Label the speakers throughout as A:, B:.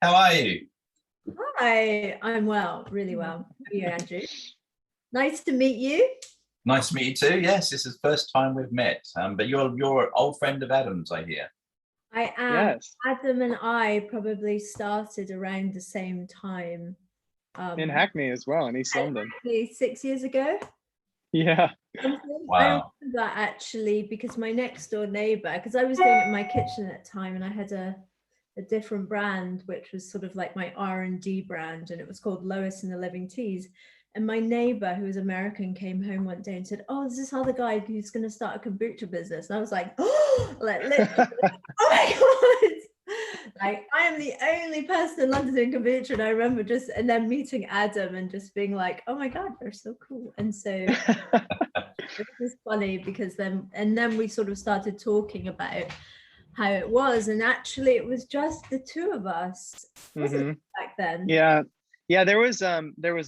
A: How are you?
B: Hi, I'm well, really well. How are you, Andrew? Nice to meet you.
A: Nice to meet you too. Yes, this is the first time we've met. But you're an old friend of Adam's, I hear.
B: I am.
C: Yes,
B: Adam and I probably started around the same time.
C: in Hackney as well, in East London.
B: Actually 6 years ago.
C: Yeah.
B: Something. I
A: Wow.
B: remember that actually because my next door neighbor, because I was doing it in my kitchen at the time, and I had a different brand which was sort of like my R&D brand, and it was called Lois and the Living Teas. And my neighbor, who was American, came home one day and said, "Oh, is this other guy who's going to start a kombucha business?" And I was like, "Oh, like literally, oh my god!" Like, I am the only person in London doing kombucha. And I remember just, and then meeting Adam and just being like, "Oh my god, they're so cool." And so it was funny because then we sort of started talking about how it was, and actually it was just the two of us, wasn't it, back then?
C: Yeah, there was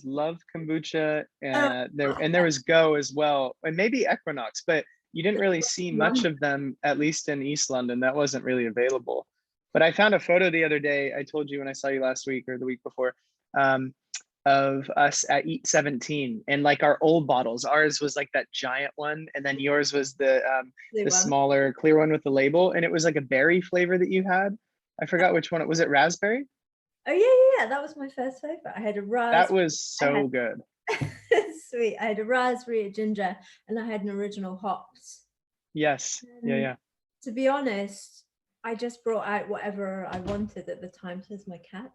C: Love Kombucha, there was Go as well, and maybe Equinox, but you didn't really see much of them, at least in East London. That wasn't really available. But I found a photo the other day, I told you when I saw you last week or the week before, of us at Eat 17, and like our old bottles. Ours was like that giant one, and then yours was the smaller clear one with the label, and it was like a berry flavor that you had. I forgot which one. Was it raspberry?
B: Oh yeah, that was my first favorite. I had a raspberry.
C: That was so good.
B: Sweet. I had a raspberry, a ginger, and I had an original hops.
C: Yes. Yeah.
B: To be honest, I just brought out whatever I wanted at the time. Says my cat.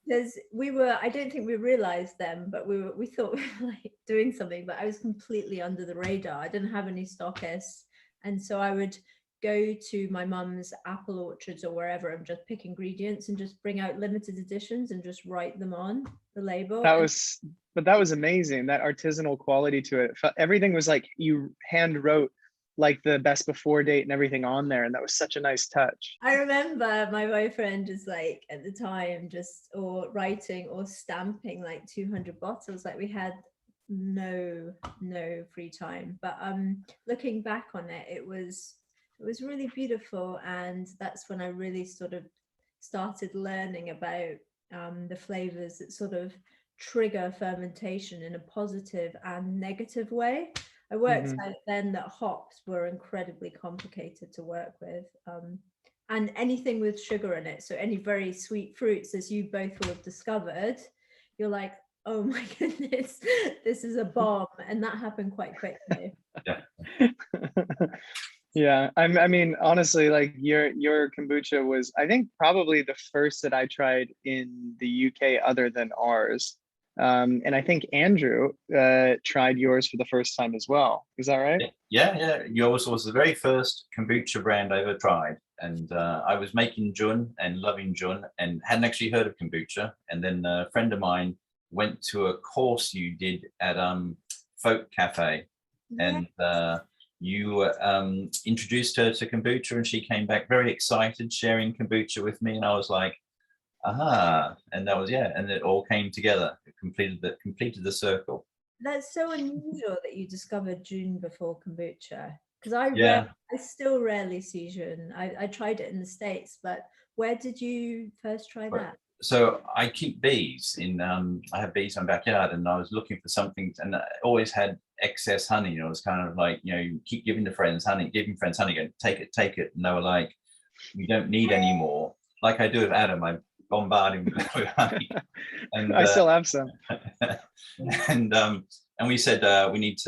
B: Because I don't think we realized then, but we thought we were like doing something, but I was completely under the radar. I didn't have any stockists, and so I would go to my mum's apple orchards or wherever and just pick ingredients and just bring out limited editions and just write them on the label.
C: That was amazing, that artisanal quality to it. Everything was like you hand wrote like the best before date and everything on there, and that was such a nice touch.
B: I remember my boyfriend just like at the time or writing or stamping like 200 bottles. Like we had no free time, but looking back on it, it was really beautiful, and that's when I really sort of started learning about the flavors that sort of trigger fermentation in a positive and negative way. I worked out then that hops were incredibly complicated to work with, and anything with sugar in it, so any very sweet fruits, as you both will have discovered, you're like, oh my goodness, this is a bomb. And that happened quite quickly.
C: Yeah, I mean, honestly, like your kombucha was, I think, probably the first that I tried in the UK other than ours. And I think Andrew tried yours for the first time as well. Is that right?
A: Yeah. Yours was the very first kombucha brand I ever tried. And I was making Jun and loving Jun and hadn't actually heard of kombucha. And then a friend of mine went to a course you did at Folk Cafe. And you introduced her to kombucha, and she came back very excited, sharing kombucha with me. And I was like, aha. And that was, and it all came together. It completed the circle.
B: That's so unusual that you discovered Jun before kombucha, because I still rarely see Jun. I tried it in the States, but where did you first try that?
A: So I keep bees I have bees in my backyard, and I was looking for something, and I always had excess honey. You know, it was kind of like, you keep giving friends honey, go, take it. And they were like, you don't need any more. Like I do with Adam, I bombard him with honey. And
C: I still have some.
A: and we said we needed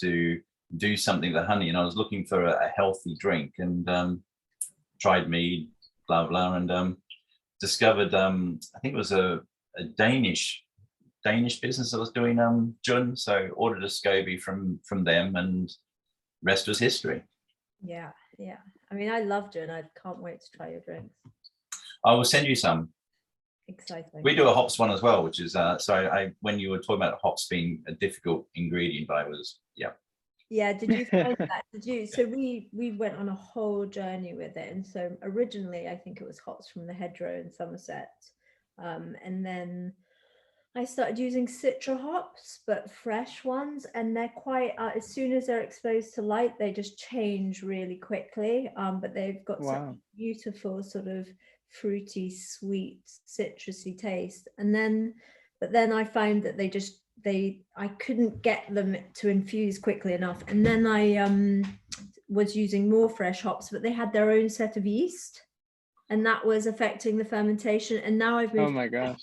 A: to do something with honey, and I was looking for a healthy drink, and tried mead, blah blah, and discovered I think it was a Danish business that was doing Jun, so ordered a SCOBY from them, and rest was history. Yeah.
B: I mean, I love Jun. I can't wait to try your drinks.
A: I will send you some.
B: Exciting.
A: We do a hops one as well, which is when you were talking about hops being a difficult ingredient, did you find that? So we went on a whole journey with it, and so originally I think it was hops from the hedgerow in Somerset, and then I started using Citra hops, but fresh ones, and they're quite as soon as they're exposed to light, they just change really quickly, but they've got such beautiful sort of
B: fruity, sweet, citrusy taste. But then I found that I couldn't get them to infuse quickly enough. And then I was using more fresh hops, but they had their own set of yeast, and that was affecting the fermentation. And now I've moved.
C: Oh my gosh.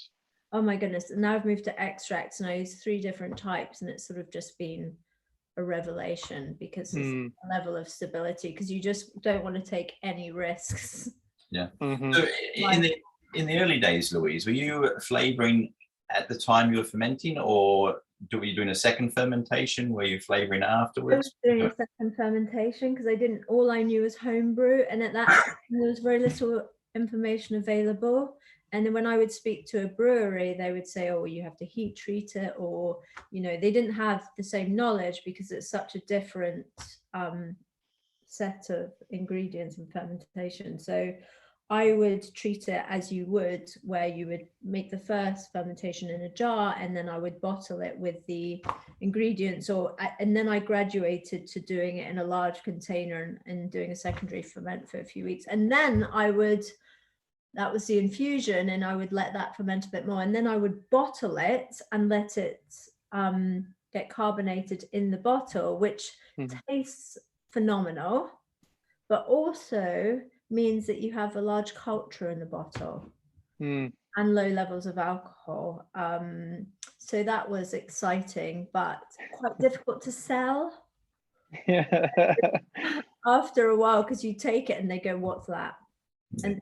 B: Oh my goodness. And now I've moved to extracts, and I use 3 different types, and it's sort of just been a revelation because there's a level of stability, because you just don't want to take any risks.
A: Yeah.
C: Mm-hmm.
A: So in the early days, Louise, were you flavoring at the time you were fermenting, or were you doing a second fermentation? Were you flavoring afterwards?
B: I was doing a second fermentation because all I knew was homebrew, and at that time there was very little information available. And then when I would speak to a brewery, they would say, oh, you have to heat treat it, or, you know, they didn't have the same knowledge because it's such a different set of ingredients in fermentation. So I would treat it as you would, where you would make the first fermentation in a jar, and then I would bottle it with the ingredients, and then I graduated to doing it in a large container and doing a secondary ferment for a few weeks. And then that was the infusion, and I would let that ferment a bit more, and then I would bottle it and let it get carbonated in the bottle, which tastes phenomenal, but also means that you have a large culture in the bottle and low levels of alcohol. So that was exciting, but quite difficult to sell.
C: Yeah.
B: After a while, because you take it and they go, what's that? And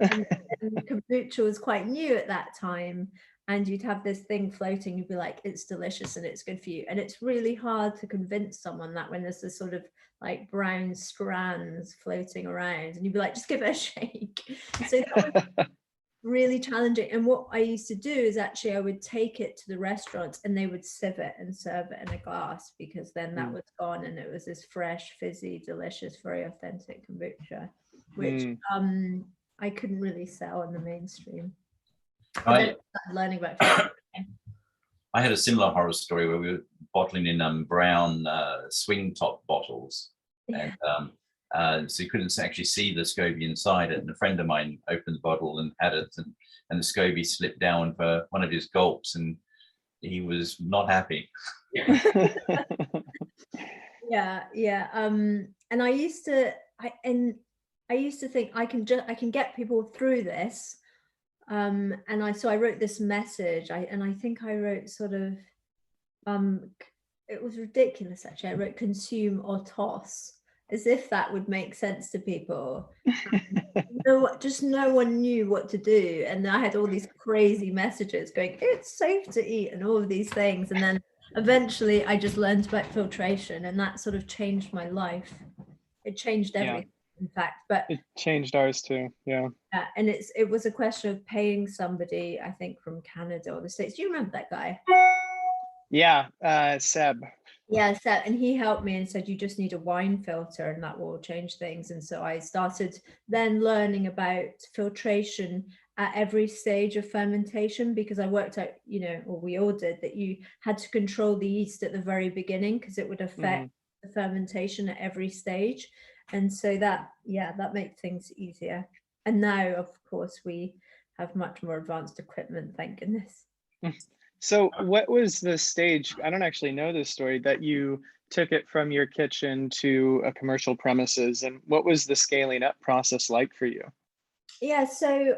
B: kombucha was quite new at that time, and you'd have this thing floating, you'd be like, it's delicious and it's good for you. And it's really hard to convince someone that when there's this sort of like brown strands floating around, and you'd be like, just give it a shake. So that was really challenging. And what I used to do is actually I would take it to the restaurants, and they would sieve it and serve it in a glass, because then that was gone, and it was this fresh, fizzy, delicious, very authentic kombucha, which I couldn't really sell in the mainstream. I started learning about it.
A: I had a similar horror story where we were bottling in brown swing top bottles, and so you couldn't actually see the SCOBY inside it. And a friend of mine opened the bottle and had it, and the SCOBY slipped down for one of his gulps, and he was not happy.
B: Yeah. And I used to think I can get people through this. And I wrote this message, I think I wrote sort of, it was ridiculous actually. I wrote consume or toss, as if that would make sense to people. No one knew what to do. And I had all these crazy messages going, it's safe to eat, and all of these things. And then eventually I just learned about filtration, and that sort of changed my life. It changed everything. In fact, but
C: it changed ours too. Yeah.
B: And it was a question of paying somebody, I think from Canada or the States. Do you remember that guy?
C: Yeah, Seb.
B: Yeah, Seb, and he helped me and said, you just need a wine filter and that will change things. And so I started then learning about filtration at every stage of fermentation, because I worked out, or we all did, that you had to control the yeast at the very beginning, because it would affect the fermentation at every stage. And so that made things easier. And now, of course, we have much more advanced equipment, thank goodness.
C: So what was the stage, I don't actually know this story, that you took it from your kitchen to a commercial premises, and what was the scaling up process like for you?
B: Yeah, so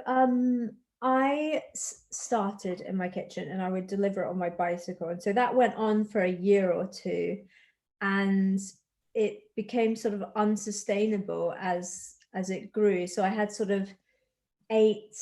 B: I started in my kitchen, and I would deliver it on my bicycle. And so that went on for a year or two, and it became sort of unsustainable as it grew. So I had sort of 8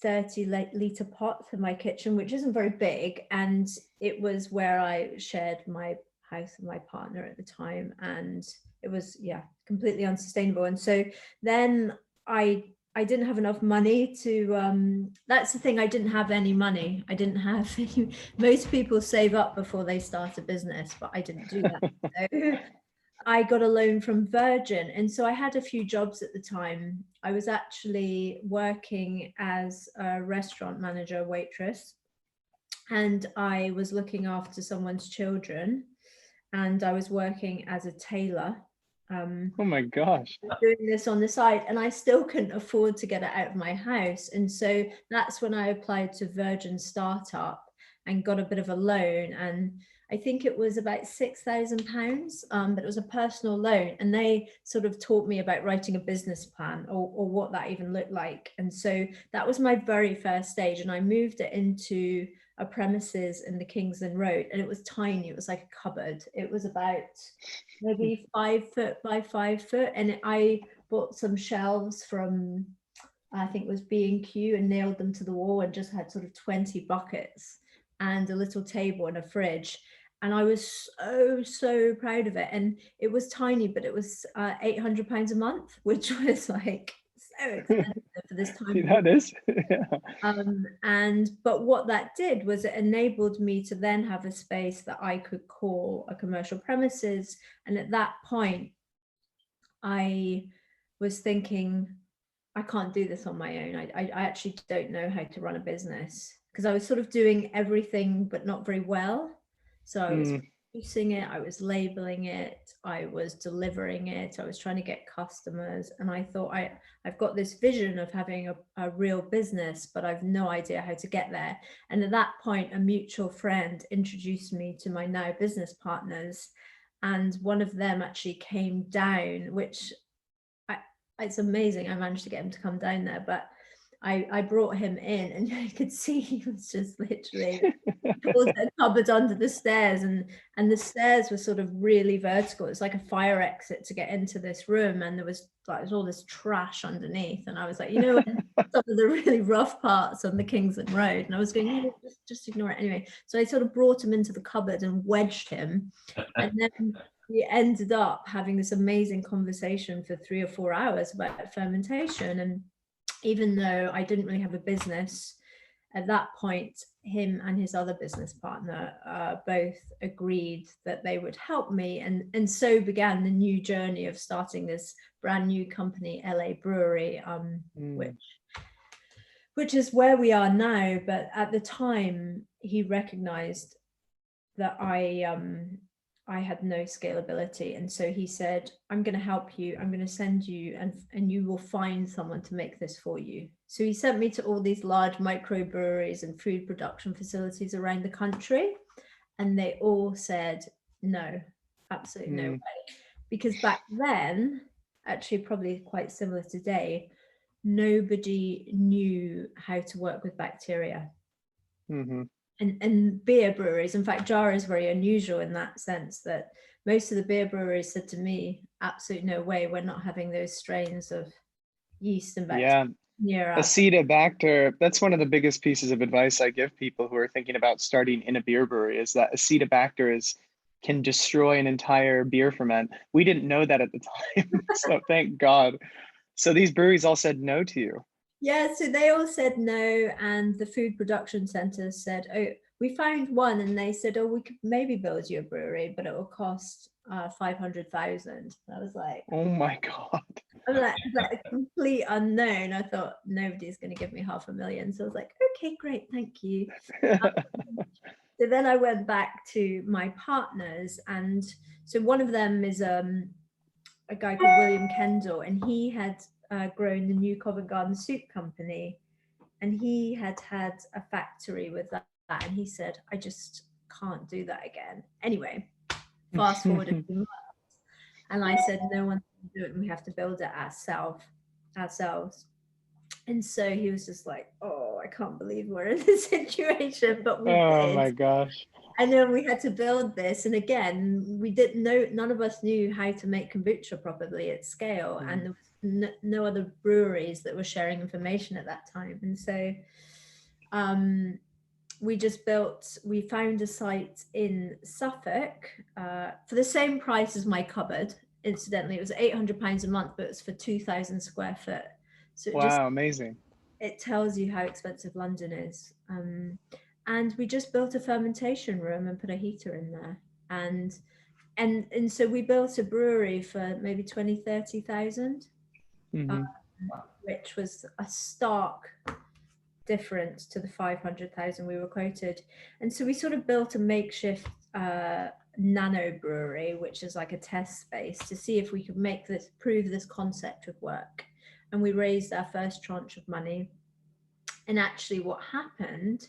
B: 30-liter pots in my kitchen, which isn't very big, and it was where I shared my house with my partner at the time, and it was completely unsustainable. And so then I didn't have enough money to that's the thing, I didn't have any money. I didn't have any. Most people save up before they start a business, but I didn't do that. So I got a loan from Virgin, and so I had a few jobs at the time. I was actually working as a restaurant manager, waitress, and I was looking after someone's children, and I was working as a tailor.
C: Oh my gosh.
B: doing this on the side, and I still couldn't afford to get it out of my house. And so that's when I applied to Virgin Startup and got a bit of a loan. And I think it was about £6,000, but it was a personal loan. And they sort of taught me about writing a business plan, or what that even looked like. And so that was my very first stage. And I moved it into a premises in the Kingsland Road, and it was tiny. It was like a cupboard. It was about maybe 5 foot by 5 foot. And I bought some shelves from, I think it was B&Q, and nailed them to the wall, and just had sort of 20 buckets and a little table and a fridge. And I was so proud of it. And it was tiny, but it was £800 a month, which was like so expensive for this time.
C: That is.
B: But what that did was it enabled me to then have a space that I could call a commercial premises. And at that point, I was thinking, I can't do this on my own. I actually don't know how to run a business, because I was sort of doing everything but not very well. So I was producing it, I was labeling it, I was delivering it, I was trying to get customers. And I thought, I've got this vision of having a real business, but I've no idea how to get there. And at that point, a mutual friend introduced me to my now business partners. And one of them actually came down, which it's amazing I managed to get him to come down there. But I brought him in, and you could see he was just literally pulled a cupboard under the stairs, and the stairs were sort of really vertical. It's like a fire exit to get into this room, and there was all this trash underneath. And I was like, some of the really rough parts on the Kingsland Road, and I was going, just ignore it anyway. So I sort of brought him into the cupboard and wedged him, and then we ended up having this amazing conversation for 3 or 4 hours about fermentation. And even though I didn't really have a business at that point, him and his other business partner both agreed that they would help me. And so began the new journey of starting this brand new company, LA Brewery, which is where we are now. But at the time, he recognized that I had no scalability. And so he said, I'm going to help you. I'm going to send you, and you will find someone to make this for you. So he sent me to all these large microbreweries and food production facilities around the country. And they all said, no, absolutely no way. Because back then, actually probably quite similar today, nobody knew how to work with bacteria. And beer breweries, in fact, Jarr is very unusual in that sense, that most of the beer breweries said to me, absolutely no way, we're not having those strains of yeast and bacteria near us.
C: Acetobacter, that's one of the biggest pieces of advice I give people who are thinking about starting in a beer brewery, is that Acetobacter can destroy an entire beer ferment. We didn't know that at the time, so thank God. So these breweries all said no to you.
B: Yeah, so they all said no, and the food production centers said, oh, we found one, and they said, oh, we could maybe build you a brewery, but it will cost 500,000. I was like,
C: oh my God.
B: I'm like a complete unknown. I thought nobody's going to give me $500,000. So I was like, okay, great, thank you. So then I went back to my partners, and so one of them is a guy called William Kendall, and he had grown the new Covent Garden Soup Company, and he had a factory with that, and he said, I just can't do that again. Anyway, fast forward a few months, and I said, no one can do it, and we have to build it ourselves. And so he was just like, oh, I can't believe we're in this situation, but we did.
C: Oh my gosh.
B: And then we had to build this. And again, we didn't know, none of us knew how to make kombucha properly at scale. And there was no other breweries that were sharing information at that time. And so we found a site in Suffolk for the same price as my cupboard. Incidentally, it was £800 a month, but it was for 2,000 square foot. So
C: amazing.
B: It tells you how expensive London is. And we just built a fermentation room and put a heater in there. And so we built a brewery for maybe 20, 30,000, which was a stark difference to the 500,000 we were quoted. And so we sort of built a makeshift nano brewery, which is like a test space to see if we could prove this concept would work. And we raised our first tranche of money. And actually what happened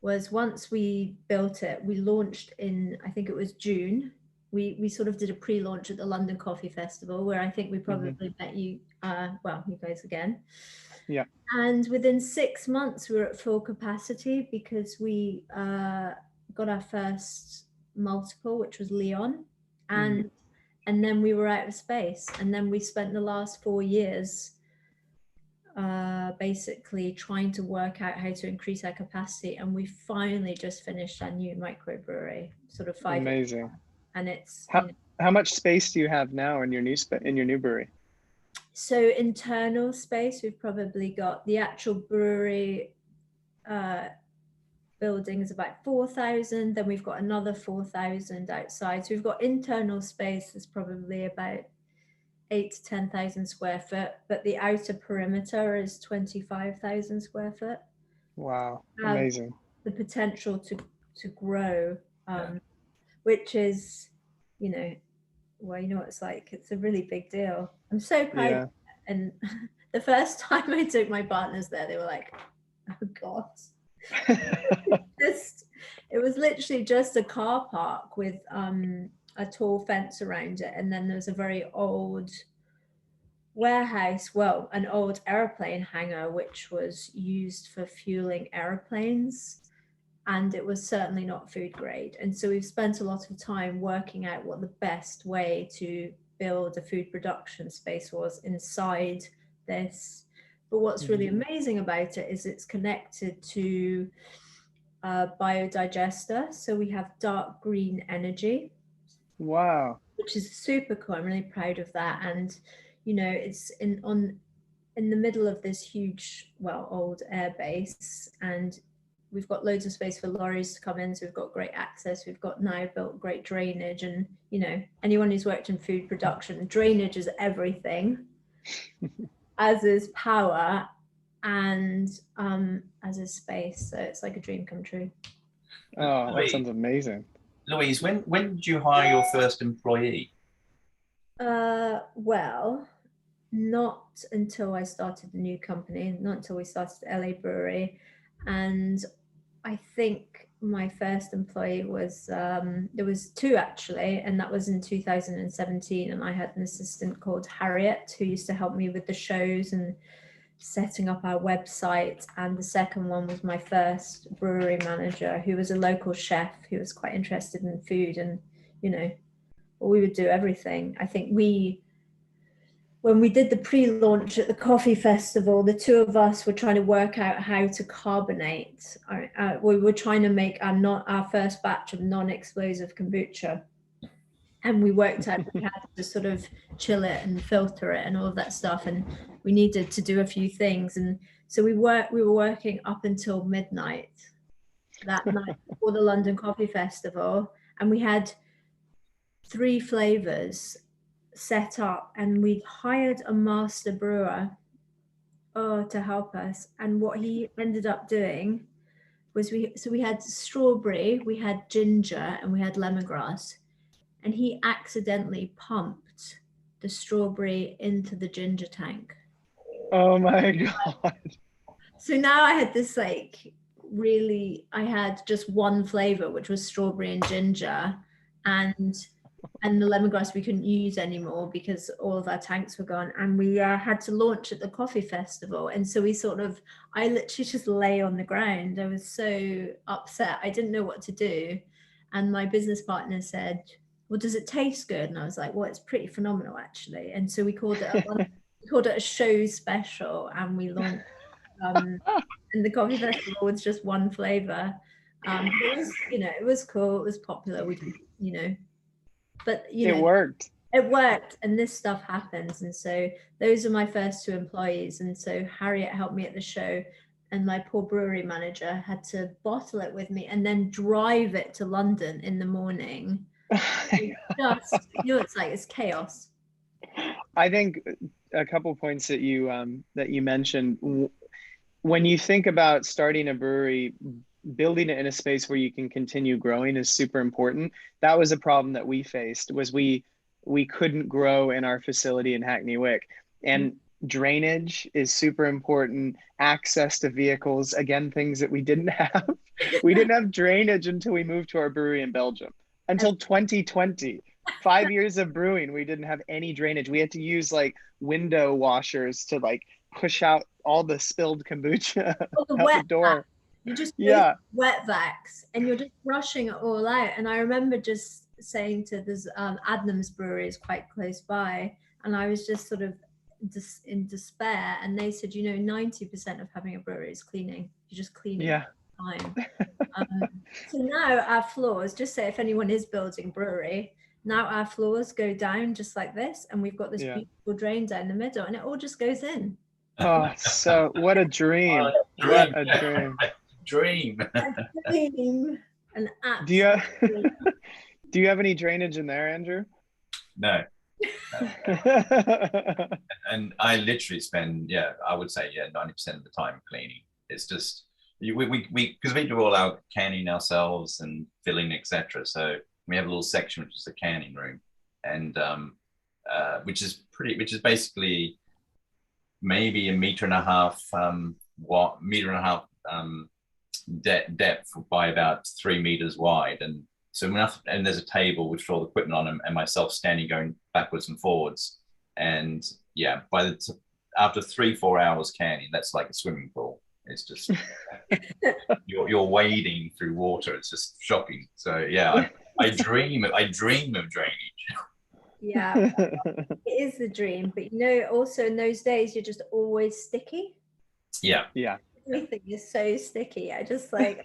B: was once we built it, we launched in, I think it was June. We sort of did a pre-launch at the London Coffee Festival, where I think we probably met you, you guys again.
C: Yeah.
B: And within 6 months, we were at full capacity because we got our first multiple, which was Leon. And then we were out of space. And then we spent the last 4 years basically trying to work out how to increase our capacity. And we finally just finished our new microbrewery, sort of 5 years ago.
C: Amazing.
B: And it's
C: how much space do you have now in your new brewery?
B: So internal space, we've probably got the actual brewery building is about 4,000. Then we've got another 4,000 outside. So we've got internal space that's probably about 8 to 10,000 square foot, but the outer perimeter is 25,000 square foot.
C: Wow, amazing.
B: The potential to grow, which is, well, you know what it's like. It's a really big deal. I'm so proud.
C: Yeah.
B: And the first time I took my partners there, they were like, "Oh God!" It was literally just a car park with a tall fence around it, and then there's a very old warehouse. Well, an old airplane hangar, which was used for fueling airplanes. And it was certainly not food grade. And so we've spent a lot of time working out what the best way to build a food production space was inside this. But what's really amazing about it is it's connected to a biodigester. So we have dark green energy.
C: Wow.
B: Which is super cool. I'm really proud of that. And, it's in the middle of this huge, old air base. And we've got loads of space for lorries to come in, so we've got great access. We've got now built great drainage, and anyone who's worked in food production, drainage is everything, as is power, and as is space. So it's like a dream come true.
C: Oh, that sounds amazing.
A: Louise, when did you hire your first employee?
B: Well, not until I started the new company, not until we started LA Brewery. And I think my first employee was, there was 2 actually, and that was in 2017. And I had an assistant called Harriet who used to help me with the shows and setting up our website. And the second one was my first brewery manager, who was a local chef who was quite interested in food. And, we would do everything. I think when we did the pre-launch at the coffee festival, the 2 of us were trying to work out how to carbonate. We were trying to make our first batch of non-explosive kombucha. And we worked out we had to sort of chill it and filter it and all of that stuff. And we needed to do a few things. And so we were working up until midnight that night before the London Coffee Festival. And we had 3 flavors set up, and we hired a master brewer to help us. And what he ended up doing was we had strawberry, we had ginger, and we had lemongrass, and he accidentally pumped the strawberry into the ginger tank.
C: Oh my God.
B: So now I had this I had just one flavor, which was strawberry and ginger, and the lemongrass we couldn't use anymore because all of our tanks were gone. And we had to launch at the coffee festival. And so I literally just lay on the ground. I was so upset. I didn't know what to do. And my business partner said, "Well, does it taste good?" And I was like, "Well, it's pretty phenomenal, actually." And so we called it a show special, and we launched and the coffee festival was just one flavor. It was cool. It was popular. We didn't, but
C: it worked.
B: It worked, and this stuff happens. And so those are my first 2 employees. And so Harriet helped me at the show, and my poor brewery manager had to bottle it with me and then drive it to London in the morning. It's chaos.
C: I think a couple points that you mentioned. When you think about starting a brewery, building it in a space where you can continue growing is super important. That was a problem that we faced, was we couldn't grow in our facility in Hackney Wick. And drainage is super important. Access to vehicles, again, things that we didn't have. We didn't have drainage until we moved to our brewery in Belgium. Until 2020, 5 years of brewing, we didn't have any drainage. We had to use like window washers to like push out all the spilled kombucha
B: Or the
C: out
B: wet
C: the door.
B: You just
C: Yeah.
B: wet vacs and you're just rushing it all out. And I remember just saying to this Adnams Brewery is quite close by, and I was just sort of in despair. And they said, 90% of having a brewery is cleaning. You just clean it all the time. So now our floors, just say if anyone is building brewery, now our floors go down just like this, and we've got this beautiful drain down the middle, and it all just goes in.
C: Oh, so what a dream! What a dream!
A: Dream.
B: An
C: Do you have any drainage in there, Andrew?
A: No. And I literally spend, I would say, 90% of the time cleaning. It's just because we do all our canning ourselves and filling, etc. So we have a little section which is the canning room, and which is basically maybe 1.5 meters depth by about 3 meters wide, and so and there's a table with all the equipment on them, and myself standing going backwards and forwards, and after 3-4 hours canning, that's like a swimming pool. It's just you're wading through water. It's just shocking. So I dream of drainage.
B: Yeah, it is the dream. But also in those days, you're just always sticky.
A: Yeah.
B: Everything is so sticky. I just like,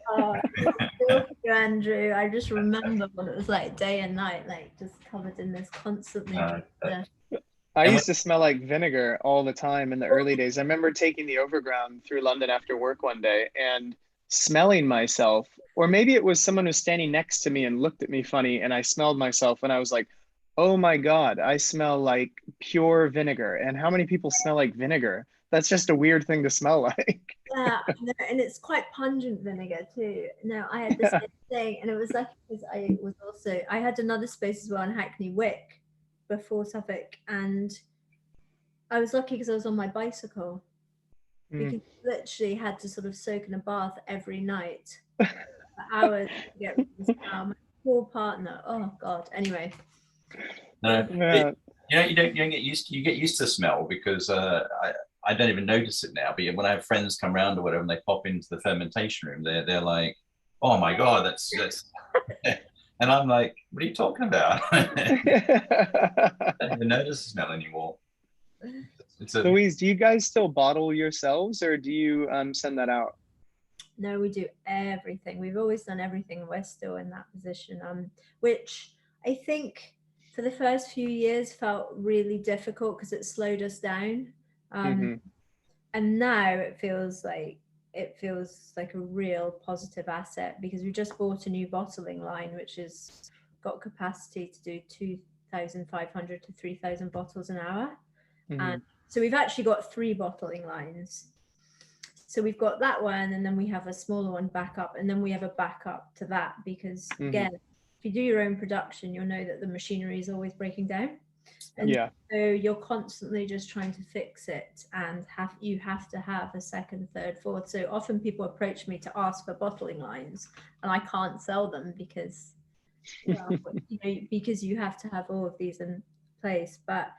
B: Andrew. I just remember when it was like day and night, like just covered in this constantly.
C: I used to smell like vinegar all the time in the early days. I remember taking the overground through London after work one day and smelling myself, or maybe it was someone who was standing next to me and looked at me funny, and I smelled myself and I was like, oh my God, I smell like pure vinegar. And how many people smell like vinegar? That's just a weird thing to smell like.
B: Yeah, and it's quite pungent vinegar too. No, I had this thing, and it was like, because I had another space as well in Hackney Wick before Suffolk, and I was lucky because I was on my bicycle, because I literally had to sort of soak in a bath every night for hours to get rid of the smell. My poor partner, oh God. Anyway.
A: No, you don't get used to smell, because I don't even notice it now. But when I have friends come around or whatever, and they pop into the fermentation room, they're like, "Oh my God, that's," and I'm like, "What are you talking about?" I don't even notice the smell anymore.
C: Louise, do you guys still bottle yourselves, or do you send that out?
B: No, we do everything. We've always done everything. We're still in that position, which I think for the first few years felt really difficult because it slowed us down. And now it feels like a real positive asset, because we just bought a new bottling line which has got capacity to do 2,500 to 3,000 bottles an hour. And so we've actually got 3 bottling lines. So we've got that one, and then we have a smaller one backup, and then we have a backup to that, because again, if you do your own production, you'll know that the machinery is always breaking down. And so you're constantly just trying to fix it, and you have to have a second, third, fourth. So often people approach me to ask for bottling lines, and I can't sell them because because you have to have all of these in place. But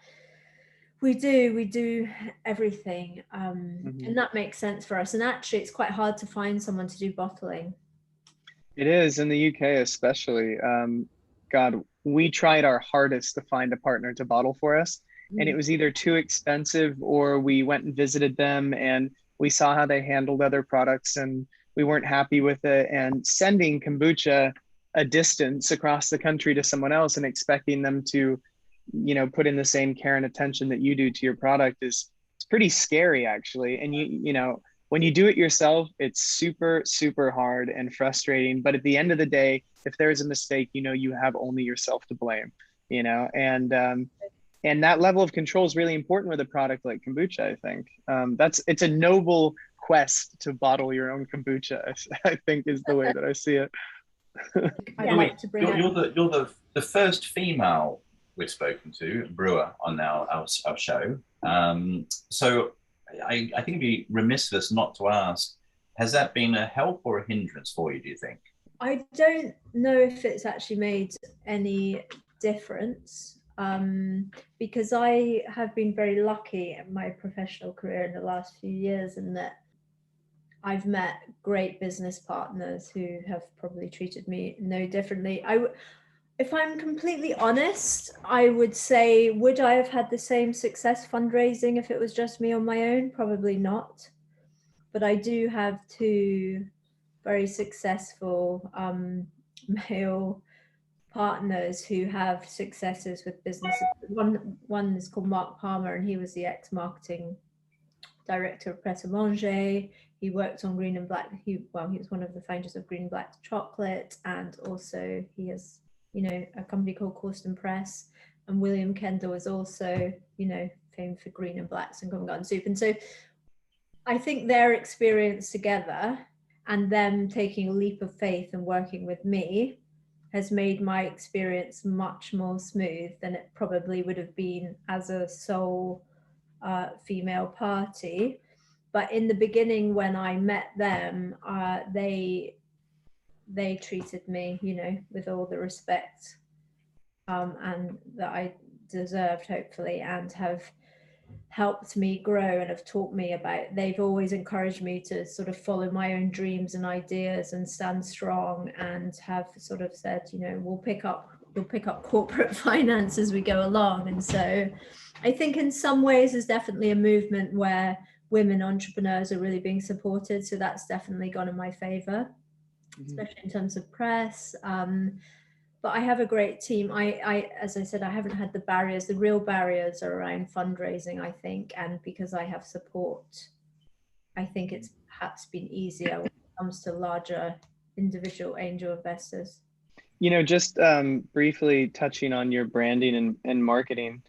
B: we do everything, and that makes sense for us. And actually, it's quite hard to find someone to do bottling.
C: It is, in the UK especially. God, we tried our hardest to find a partner to bottle for us, and it was either too expensive, or we went and visited them and we saw how they handled other products and we weren't happy with it. And sending kombucha a distance across the country to someone else and expecting them to, put in the same care and attention that you do to your product it's pretty scary, actually. And when you do it yourself, it's super, super hard and frustrating. But at the end of the day, if there is a mistake, you have only yourself to blame, and that level of control is really important with a product like kombucha, I think. It's a noble quest to bottle your own kombucha, I think is the way that I see it.
B: I'd like to bring
A: you're the first female we've spoken to, brewer, on our show. So I think it'd be remiss of us not to ask, has that been a help or a hindrance for you, do you think?
B: I don't know if it's actually made any difference, because I have been very lucky in my professional career in the last few years, in that I've met great business partners who have probably treated me no differently. If I'm completely honest, I would say, would I have had the same success fundraising if it was just me on my own? Probably not. But I do have two very successful male partners who have successes with businesses. One is called Mark Palmer, and he was the ex-marketing director of Pret a Manger. He worked on Green and Black. He was one of the founders of Green and Black Chocolate, and also he has, a company called Corsten Press. And William Kendall is also, famed for Green and Blacks and Covent Garden Soup. And so I think their experience together and them taking a leap of faith and working with me has made my experience much more smooth than it probably would have been as a sole female party. But in the beginning, when I met them, they treated me, with all the respect and that I deserved, hopefully, and have helped me grow and have taught me they've always encouraged me to sort of follow my own dreams and ideas and stand strong, and have sort of said, we'll pick up corporate finance as we go along. And so I think in some ways there's definitely a movement where women entrepreneurs are really being supported. So that's definitely gone in my favor, especially in terms of press. But I have a great team. I, as I said, I haven't had the barriers. The real barriers are around fundraising, I think. And because I have support, I think it's perhaps been easier when it comes to larger individual angel investors.
C: Just briefly touching on your branding and marketing,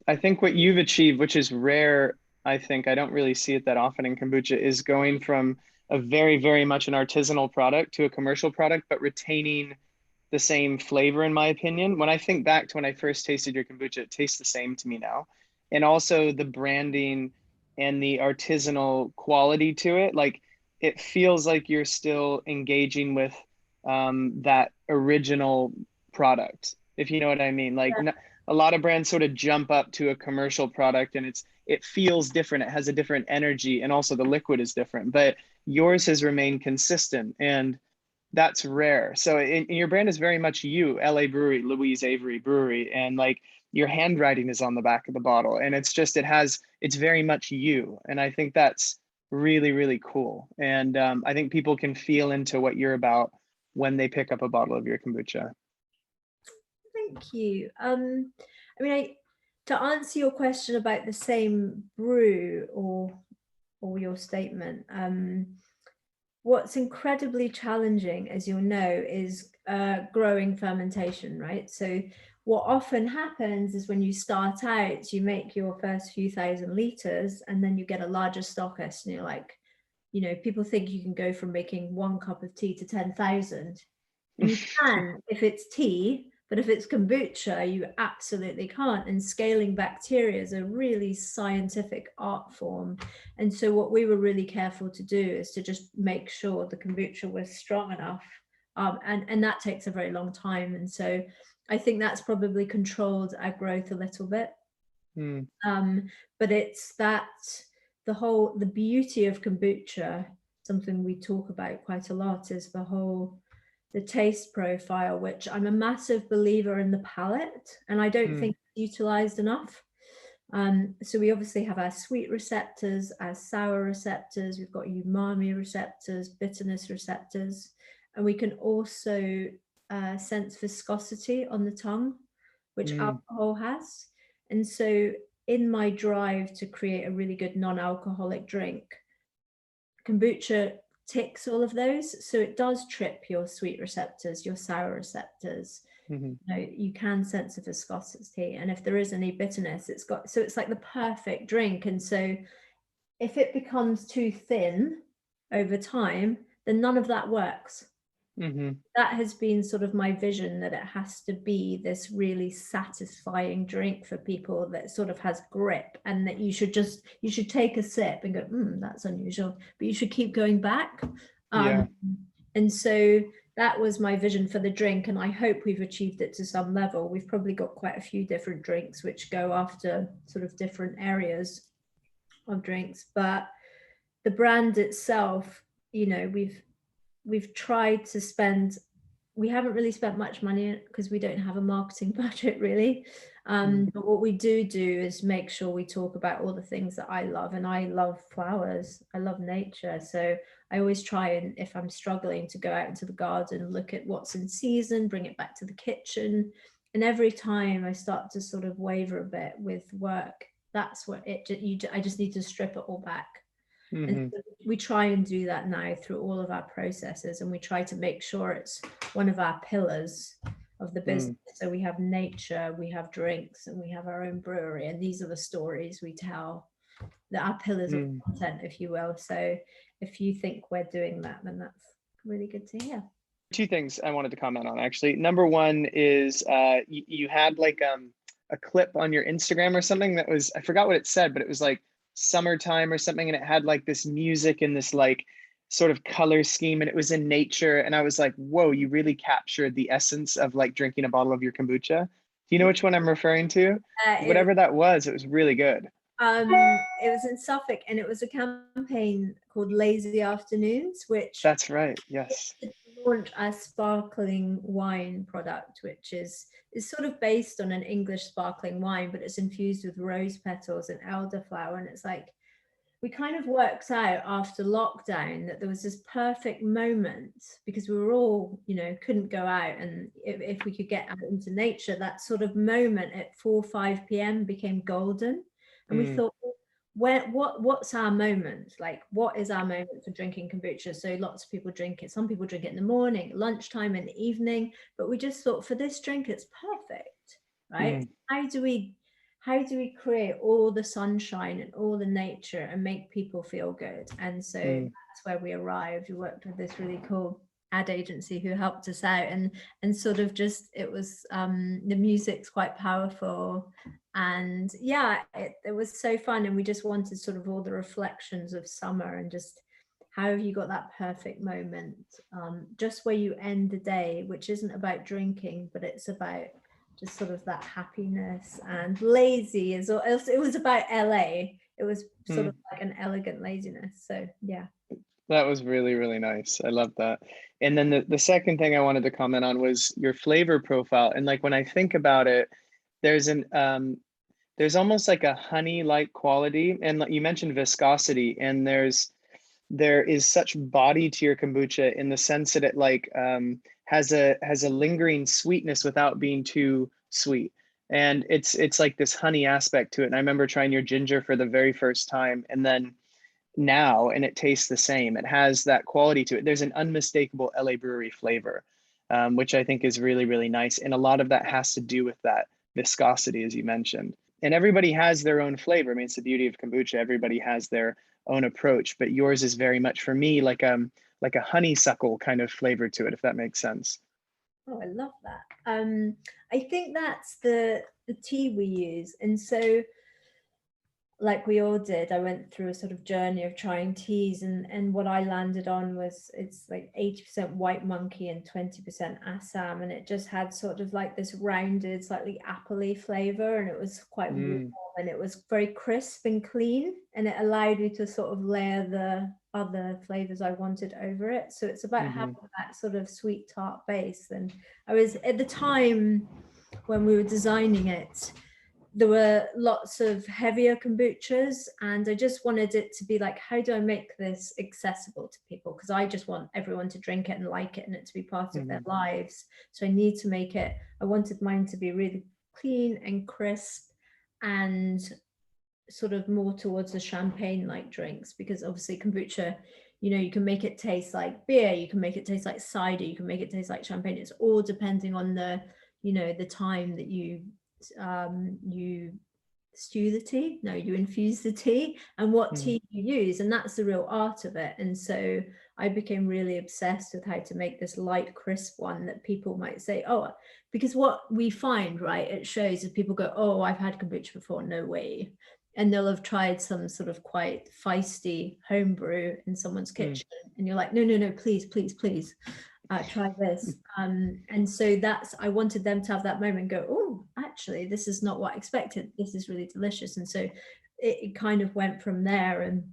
C: I think what you've achieved, which is rare, I think I don't really see it that often in kombucha, is going from a very, very much an artisanal product to a commercial product, but retaining the same flavor, in my opinion. When I think back to when I first tasted your kombucha, it tastes the same to me now. And also the branding and the artisanal quality to it, like it feels like you're still engaging with that original product, if you know what I mean. Like a lot of brands sort of jump up to a commercial product and it feels different. It has a different energy, and also the liquid is different, but yours has remained consistent, and that's rare. So your brand is very much you, LA Brewery, Louise Avery Brewery, and like your handwriting is on the back of the bottle, and it's very much you. And I think that's really, really cool. And I think people can feel into what you're about when they pick up a bottle of your kombucha.
B: Thank you. To answer your question about the same brew or your statement, what's incredibly challenging, as you'll know, is growing fermentation, right? So what often happens is when you start out, you make your first few thousand liters, and then you get a larger stockist, and you're like, people think you can go from making 1 cup of tea to 10,000. And you can if it's tea, but if it's kombucha, you absolutely can't. And scaling bacteria is a really scientific art form. And so what we were really careful to do is to just make sure the kombucha was strong enough. And that takes a very long time. And so I think that's probably controlled our growth a little bit. But it's the beauty of kombucha, something we talk about quite a lot, is the taste profile, which I'm a massive believer in the palate, and I don't think it's utilized enough. So we obviously have our sweet receptors, our sour receptors, we've got umami receptors, bitterness receptors, and we can also sense viscosity on the tongue, which alcohol has. And so in my drive to create a really good non-alcoholic drink, kombucha ticks all of those. So it does trip your sweet receptors, your sour receptors. You can sense a viscosity, and if there is any bitterness, it's like the perfect drink. And so if it becomes too thin over time, then none of that works.
C: Mm-hmm.
B: That has been sort of my vision, that it has to be this really satisfying drink for people that sort of has grip, and that you should take a sip and go, that's unusual, but you should keep going back.
C: Yeah.
B: And so that was my vision for the drink, and I hope we've achieved it to some level. We've probably got quite a few different drinks which go after sort of different areas of drinks, but the brand itself, you know, we've tried to spend, we haven't really spent much money because we don't have a marketing budget really. But what we do is make sure we talk about all the things that I love, and I love flowers, I love nature. So I always try, and if I'm struggling, to go out into the garden, look at what's in season, bring it back to the kitchen. And every time I start to sort of waver a bit with work, that's what I just need to strip it all back. And so we try and do that now through all of our processes, and we try to make sure it's one of our pillars of the business. So we have nature, we have drinks, and we have our own brewery, and these are the stories we tell, that our pillars of content, if you will. So if you think we're doing that, then that's really good to hear.
C: Two things I wanted to comment on, actually. Number one is you had like a clip on your Instagram or something that was, I forgot what it said, but it was like summertime or something, and it had like this music and this like sort of color scheme, and it was in nature, and I was like, whoa, you really captured the essence of like drinking a bottle of your kombucha. Do you know which one I'm referring to? Whatever that was, it was really good.
B: It was in Suffolk, and it was a campaign called Lazy Afternoons, which
C: That's right, yes.
B: launched a sparkling wine product, which is sort of based on an English sparkling wine, but it's infused with rose petals and elderflower. And it's like, we kind of worked out after lockdown that there was this perfect moment, because we were all, you know, couldn't go out, and if we could get out into nature, that sort of moment at 4 or 5 p.m. became golden. And we thought, what's our moment? Like, what is our moment for drinking kombucha? So lots of people drink it. Some people drink it in the morning, lunchtime, in the evening. But we just thought, for this drink, it's perfect, right? How do we create all the sunshine and all the nature and make people feel good? And so that's where we arrived. We worked with this really cool ad agency who helped us out, and sort of just, it was the music's quite powerful, and yeah, it was so fun. And we just wanted sort of all the reflections of summer, and just how have you got that perfect moment, just where you end the day, which isn't about drinking, but it's about just sort of that happiness. And lazy is, it was about LA. It was sort of like an elegant laziness. So yeah.
C: That was really, really nice. I love that. And then the second thing I wanted to comment on was your flavor profile. And like, when I think about it, there's almost like a honey-like quality. And like you mentioned viscosity, and there is such body to your kombucha, in the sense that it like has a lingering sweetness without being too sweet. And it's like this honey aspect to it. And I remember trying your ginger for the very first time, and then now, and it tastes the same. It has that quality to it. There's an unmistakable LA Brewery flavor, which I think is really, really nice. And a lot of that has to do with that viscosity, as you mentioned. And everybody has their own flavor. I mean, it's the beauty of kombucha. Everybody has their own approach, but yours is very much, for me, like a honeysuckle kind of flavor to it, if that makes sense.
B: Oh, I love that. I think that's the tea we use. And so, like we all did, I went through a sort of journey of trying teas, and what I landed on was, it's like 80% white monkey and 20% Assam, and it just had sort of like this rounded, slightly appley flavor, and it was quite warm, and it was very crisp and clean, and it allowed me to sort of layer the other flavors I wanted over it. So it's about having that sort of sweet tart base. And I was, at the time when we were designing it, there were lots of heavier kombuchas, and I just wanted it to be like, how do I make this accessible to people? Because I just want everyone to drink it and like it, and it to be part of their lives. So I need to make it, I wanted mine to be really clean and crisp, and sort of more towards the champagne like drinks, because obviously kombucha, you know, you can make it taste like beer, you can make it taste like cider, you can make it taste like champagne. It's all depending on the, you know, the time that you stew the tea? No, you infuse the tea, and what
C: Mm.
B: tea you use, and that's the real art of it. And so I became really obsessed with how to make this light, crisp one that people might say, oh, because what we find, right, it shows is people go, oh, I've had kombucha before, no way. And they'll have tried some sort of quite feisty homebrew in someone's kitchen, and you're like, no, no, no, please, please, please. Try this. And so that's, I wanted them to have that moment and go, oh, actually, this is not what I expected. This is really delicious. And so it kind of went from there. And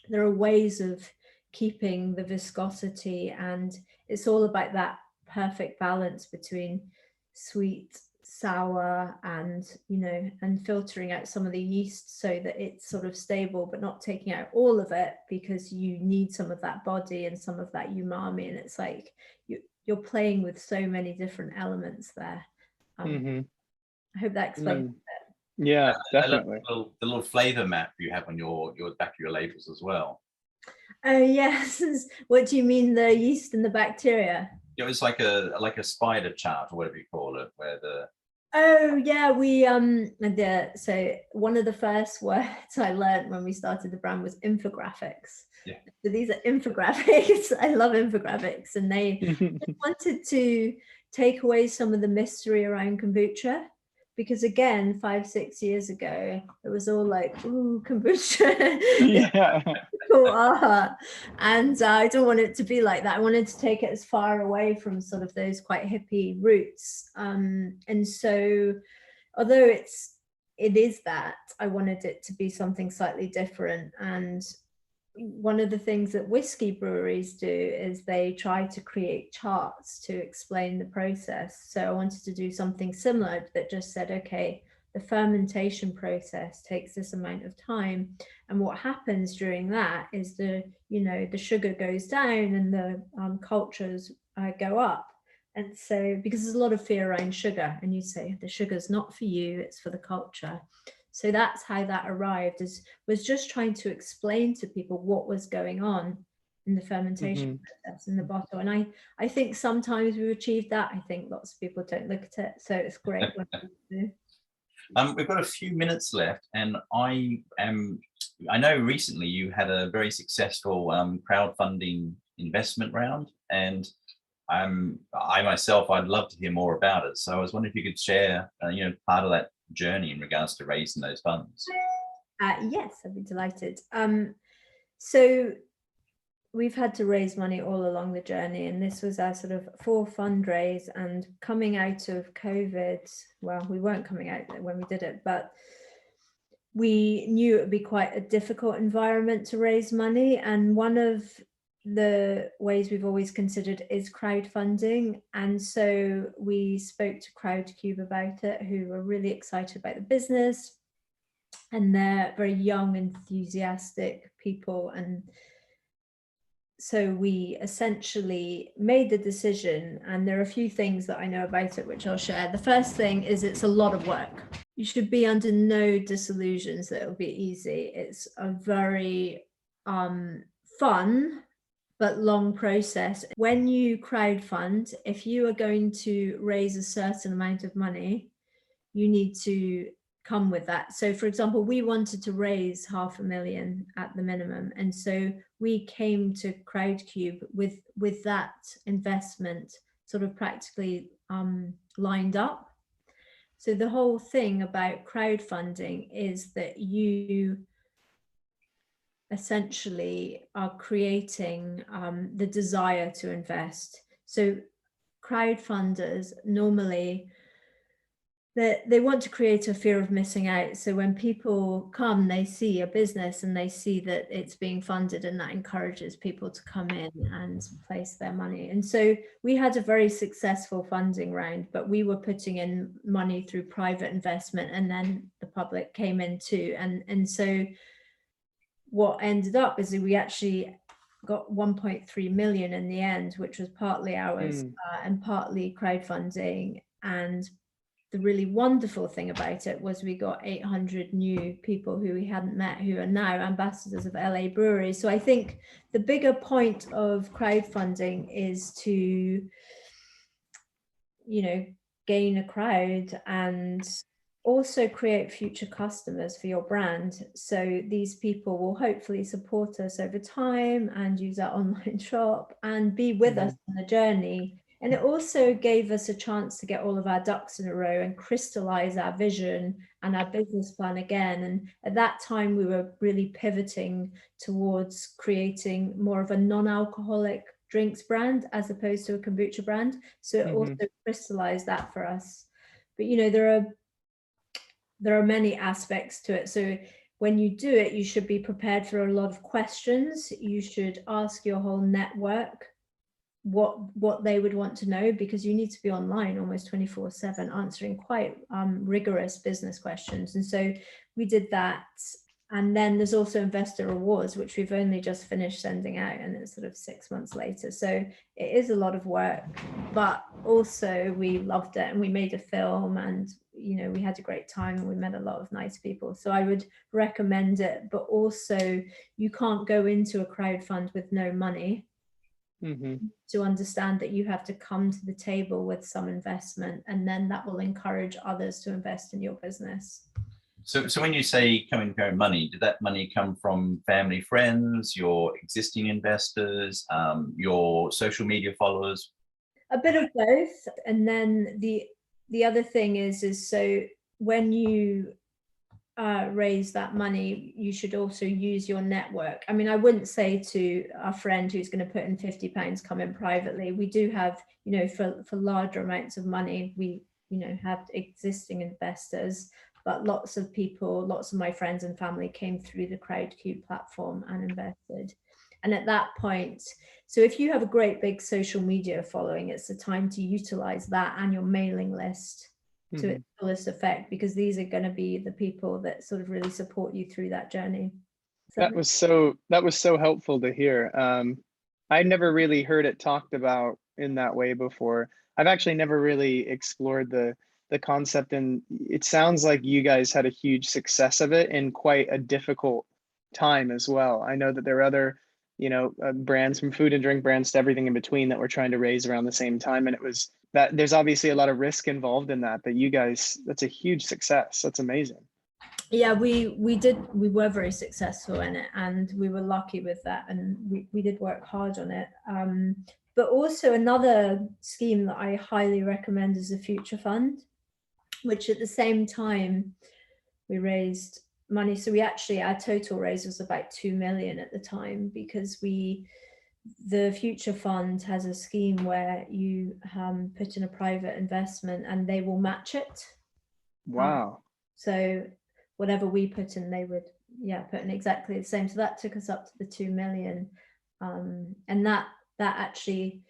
B: there are ways of keeping the viscosity, and it's all about that perfect balance between sweet, sour, and, you know, and filtering out some of the yeast so that it's sort of stable, but not taking out all of it, because you need some of that body and some of that umami. And it's like you're playing with so many different elements there.
C: Mhm.
B: I hope that explains
C: Mm. Yeah,
A: I love
C: definitely.
A: the little flavor map you have on your back of your labels as well.
B: Oh yes. What do you mean, the yeast and the bacteria?
A: It was like a spider chart or whatever you call it, where the
B: Oh yeah, we so one of the first words I learned when we started the brand was infographics.
A: Yeah.
B: So these are infographics. I love infographics, and they just wanted to take away some of the mystery around kombucha, because again, 5-6 years ago, it was all like, ooh, kombucha.
C: Yeah.
B: Cool, and I don't want it to be like that. I wanted to take it as far away from sort of those quite hippie roots, and so although it is that, I wanted it to be something slightly different. And one of the things that whiskey breweries do is they try to create charts to explain the process. So I wanted to do something similar that just said, okay, the fermentation process takes this amount of time, and what happens during that is the sugar goes down and the cultures go up. And so, because there's a lot of fear around sugar, and you say the sugar's not for you, it's for the culture. So that's how that arrived, was just trying to explain to people what was going on in the fermentation process in the bottle. And I think sometimes we've achieved that. I think lots of people don't look at it, so it's great when we do.
A: we've got a few minutes left, and I know recently you had a very successful crowdfunding investment round, and I myself, I'd love to hear more about it. So I was wondering if you could share, part of that journey in regards to raising those funds.
B: Yes, I'd be delighted. So we've had to raise money all along the journey, and this was our sort of fourth fundraise. And coming out of COVID, well, we weren't coming out when we did it, but we knew it would be quite a difficult environment to raise money. And one of the ways we've always considered is crowdfunding. And so we spoke to Crowdcube about it, who were really excited about the business, and they're very young, enthusiastic people. And so we essentially made the decision, and there are a few things that I know about it which I'll share. The first thing is it's a lot of work. You should be under no disillusions that it'll be easy. It's a very fun but long process. When you crowdfund, if you are going to raise a certain amount of money, you need to come with that. So for example, we wanted to raise 500,000 at the minimum, and so we came to Crowdcube with that investment sort of practically lined up. So the whole thing about crowdfunding is that you essentially are creating the desire to invest. So crowdfunders normally, they want to create a fear of missing out. So when people come, they see a business and they see that it's being funded, and that encourages people to come in and place their money. And so we had a very successful funding round, but we were putting in money through private investment, and then the public came in too. And so what ended up is that we actually got 1.3 million in the end, which was partly ours and partly crowdfunding. And the really wonderful thing about it was we got 800 new people who we hadn't met, who are now ambassadors of LA Brewery. So I think the bigger point of crowdfunding is to, gain a crowd and also create future customers for your brand. So these people will hopefully support us over time and use our online shop and be with us on the journey. And it also gave us a chance to get all of our ducks in a row and crystallize our vision and our business plan again. And at that time, we were really pivoting towards creating more of a non-alcoholic drinks brand as opposed to a kombucha brand. So it also crystallized that for us. But you know, there are many aspects to it. So when you do it, you should be prepared for a lot of questions. You should ask your whole network what they would want to know, because you need to be online almost 24/7 answering quite rigorous business questions. And so we did that. And then there's also investor rewards, which we've only just finished sending out, and it's sort of 6 months later. So it is a lot of work, but also we loved it, and we made a film, and you know, we had a great time, and we met a lot of nice people. So I would recommend it, but also you can't go into a crowdfund with no money. To understand that you have to come to the table with some investment, and then that will encourage others to invest in your business.
A: So when you say coming with your own money, did that money come from family, friends, your existing investors, your social media followers?
B: A bit of both. And then the other thing is so when you raise that money, you should also use your network. I mean, I wouldn't say to a friend who's going to put in £50 come in privately. We do have, you know, for larger amounts of money, we, you know, have existing investors, but lots of people, lots of my friends and family came through the Crowdcube platform and invested. And at that point, so if you have a great big social media following, it's the time to utilize that and your mailing list to its fullest effect, because these are going to be the people that sort of really support you through that journey.
C: That was so helpful to hear. I never really heard it talked about in that way before. I've actually never really explored the concept, and it sounds like you guys had a huge success of it in quite a difficult time as well. I know that there are other, you know, brands, from food and drink brands to everything in between, that were trying to raise around the same time, and it was that there's obviously a lot of risk involved in that, but you guys, that's a huge success. That's amazing.
B: Yeah, we were very successful in it, and we were lucky with that, and we did work hard on it. But also another scheme that I highly recommend is the Future Fund, which at the same time we raised money. So we actually, our total raise was about 2 million at the time, because the Future Fund has a scheme where you put in a private investment and they will match it.
C: Wow.
B: So whatever we put in, they would put in exactly the same. So that took us up to the 2 million. And that actually,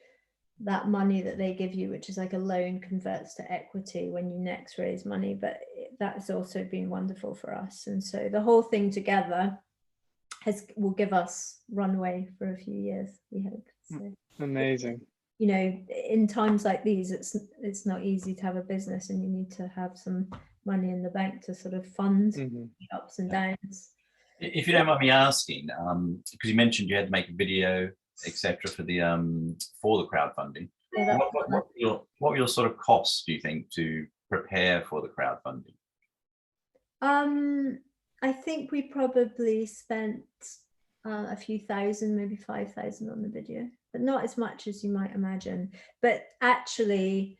B: that money that they give you, which is like a loan, converts to equity when you next raise money. But that's also been wonderful for us. And so the whole thing together will give us runway for a few years, we hope. So,
C: amazing.
B: You know, in times like these, it's not easy to have a business, and you need to have some money in the bank to sort of fund the ups and downs.
A: If you don't mind me asking, because you mentioned you had to make a video, etc., for the crowdfunding.
B: Yeah,
A: what were your sort of costs, do you think, to prepare for the crowdfunding?
B: I think we probably spent a few thousand, maybe 5,000 on the video, but not as much as you might imagine. But actually,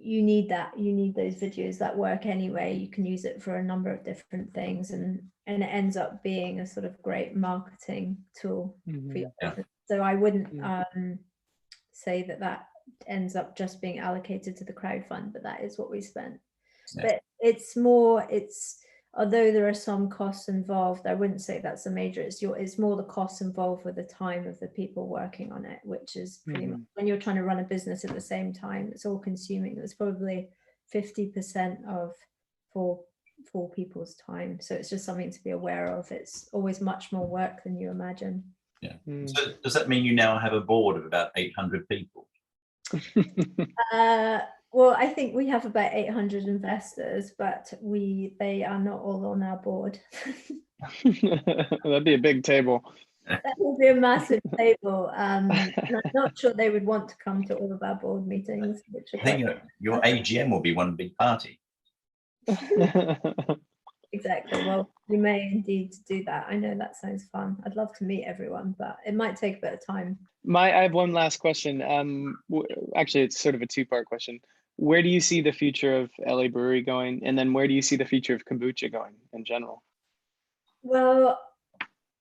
B: you need that. You need those videos that work anyway. You can use it for a number of different things, and it ends up being a sort of great marketing tool for your business. So I wouldn't say that ends up just being allocated to the crowdfund, but that is what we spent. But it's although there are some costs involved, I wouldn't say that's a major. It's more the costs involved with the time of the people working on it, which is pretty much, when you're trying to run a business at the same time, it's all consuming. It's probably 50% of four people's time. So it's just something to be aware of. It's always much more work than you imagine.
A: Yeah. So does that mean you now have a board of about 800 people?
B: Well, I think we have about 800 investors, but they are not all on our board.
C: That'd be a big table.
B: That would be a massive table. And I'm not sure they would want to come to all of our board meetings.
A: I think your AGM will be one big party.
B: Exactly. Well, we may indeed do that. I know that sounds fun. I'd love to meet everyone, but it might take a bit of time.
C: I have one last question. Actually, it's sort of a two-part question. Where do you see the future of LA Brewery going? And then where do you see the future of kombucha going in general?
B: Well,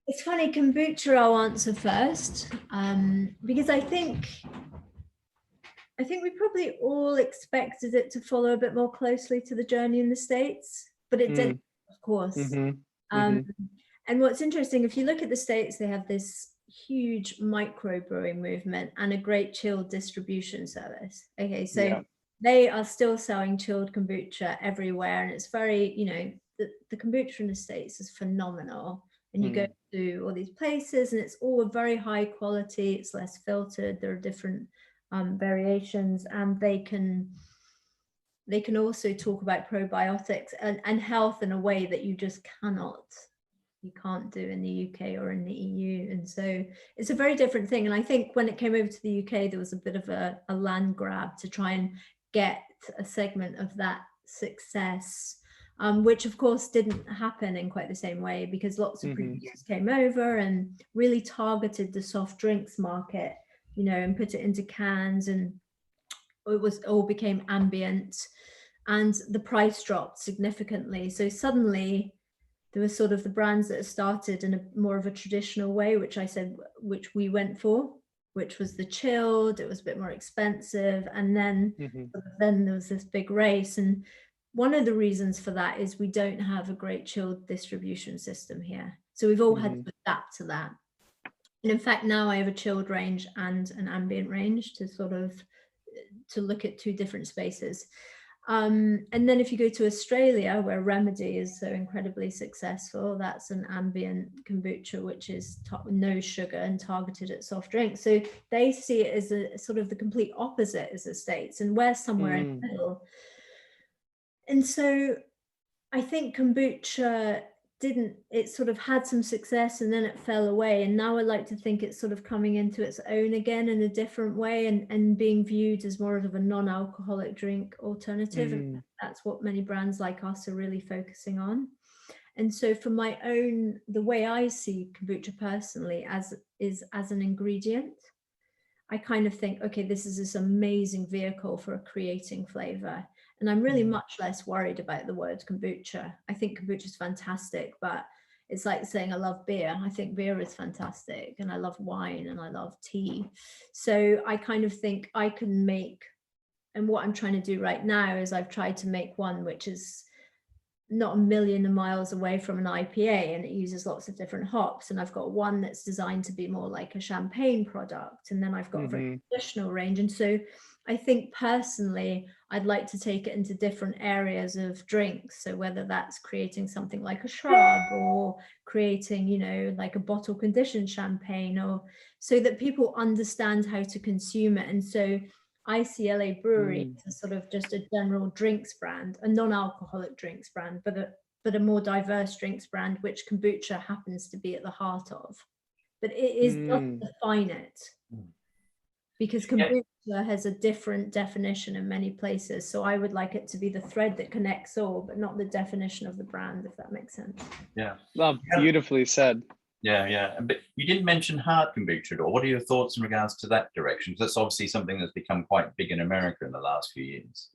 B: it's funny, kombucha I'll answer first, because I think we probably all expected it to follow a bit more closely to the journey in the States, but it didn't, of course. And what's interesting, if you look at the States, they have this huge microbrewing movement and a great chilled distribution service. Okay, so they are still selling chilled kombucha everywhere, and it's very, you know, the kombucha in the States is phenomenal. And you go to all these places, and it's all very high quality. It's less filtered. There are different variations, and they can also talk about probiotics and health in a way that you just can't do in the UK or in the EU. And so it's a very different thing. And I think when it came over to the UK, there was a bit of a land grab to try and get a segment of that success, which of course didn't happen in quite the same way, because lots of producers came over and really targeted the soft drinks market, you know, and put it into cans, and it all became ambient, and the price dropped significantly. So suddenly there was sort of the brands that started in a more of a traditional way, which we went for, which was the chilled. It was a bit more expensive, and then there was this big race. And one of the reasons for that is we don't have a great chilled distribution system here, so we've all had to adapt to that. And in fact, now I have a chilled range and an ambient range to look at two different spaces. And then if you go to Australia, where Remedy is so incredibly successful, that's an ambient kombucha, which is no sugar and targeted at soft drinks. So they see it as a sort of the complete opposite as the States, and we're somewhere in the middle. And so I think kombucha it sort of had some success, and then it fell away. And now I like to think it's sort of coming into its own again in a different way, and being viewed as more of a non-alcoholic drink alternative. And that's what many brands like us are really focusing on. And so for the way I see kombucha personally as an ingredient, I kind of think, okay, this is this amazing vehicle for creating flavor. And I'm really much less worried about the word kombucha. I think kombucha is fantastic, but it's like saying I love beer. I think beer is fantastic, and I love wine, and I love tea. So I kind of think I can make, and what I'm trying to do right now is I've tried to make one which is not a million miles away from an IPA, and it uses lots of different hops. And I've got one that's designed to be more like a champagne product, and then I've got a very traditional range. And so I think personally, I'd like to take it into different areas of drinks. So whether that's creating something like a shrub, or creating, you know, like a bottle conditioned champagne, or so that people understand how to consume it. And so I see LA Brewery as sort of just a general drinks brand, a non-alcoholic drinks brand, but a more diverse drinks brand, which kombucha happens to be at the heart of. But it doesn't define it, because kombucha has a different definition in many places. So I would like it to be the thread that connects all, but not the definition of the brand, if that makes sense.
A: Yeah.
C: Well, beautifully said.
A: Yeah. But you didn't mention hard kombucha at all. What are your thoughts in regards to that direction? Because that's obviously something that's become quite big in America in the last few years.